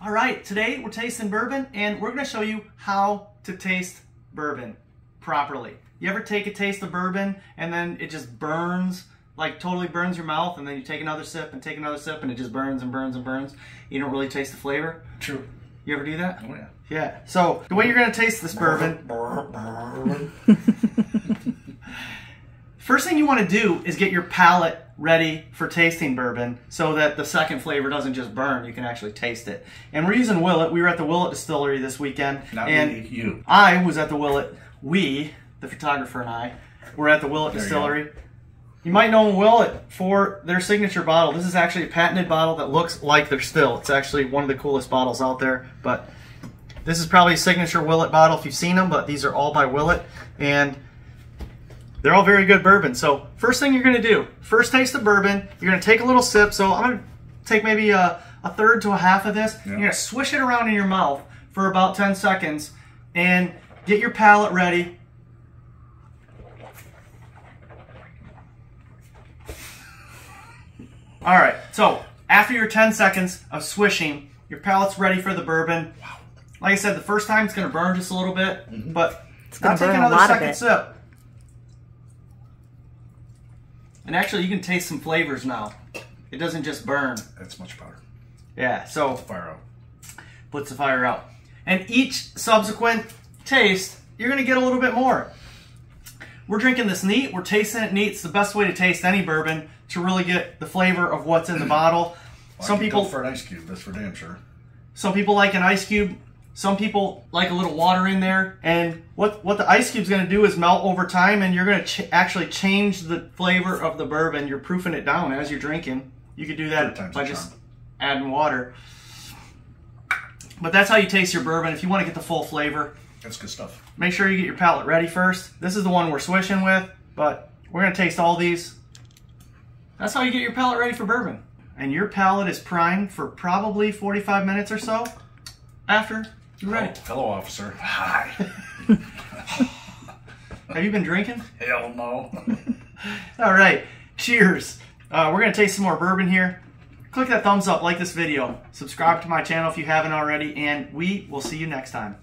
All right, today we're tasting bourbon and we're gonna show you how to taste bourbon properly. You ever take a taste of bourbon and then it just burns, like totally burns your mouth, and then you take another sip and take another sip and it just burns and burns and burns? You don't really taste the flavor? True. You ever do that? Oh yeah. Yeah, so the way you're gonna taste this bourbon, first thing you wanna do is get your palate ready for tasting bourbon so that the second flavor doesn't just burn, you can actually taste it. And we're using Willett. We were at the Willett Distillery this weekend. Not and me, you. I was at the Willett. We, the photographer and I, were at the Willett Distillery. You might know Willett for their signature bottle. This is actually a patented bottle that looks like their still. It's actually one of the coolest bottles out there. But this is probably a signature Willett bottle if you've seen them, but these are all by Willett. And they're all very good bourbon. So first thing you're gonna do, first taste of bourbon, you're gonna take a little sip. So I'm gonna take maybe a third to a half of this. Yeah. You're gonna swish it around in your mouth for about 10 seconds and get your palate ready. All right, so after your 10 seconds of swishing, your palate's ready for the bourbon. Wow. Like I said, the first time it's gonna burn just a little bit, but now take another second sip. And actually, you can taste some flavors now. It doesn't just burn. That's much better. Yeah, so puts the fire out. Puts the fire out. And each subsequent taste, you're gonna get a little bit more. We're drinking this neat. We're tasting it neat. It's the best way to taste any bourbon to really get the flavor of what's in the bottle. Well, some people go for an ice cube. That's for damn sure. Some people like an ice cube. Some people like a little water in there, and what the ice cube's going to do is melt over time, and you're going to actually change the flavor of the bourbon. You're proofing it down as you're drinking. You could do that by just adding water. But that's how you taste your bourbon if you want to get the full flavor. That's good stuff. Make sure you get your palate ready first. This is the one we're swishing with, but we're going to taste all these. That's how you get your palate ready for bourbon. And your palate is primed for probably 45 minutes or so after you're ready. Hello, officer. Hi. Have you been drinking? Hell no. All right. Cheers. We're going to taste some more bourbon here. Click that thumbs up, like this video, subscribe to my channel if you haven't already, and we will see you next time.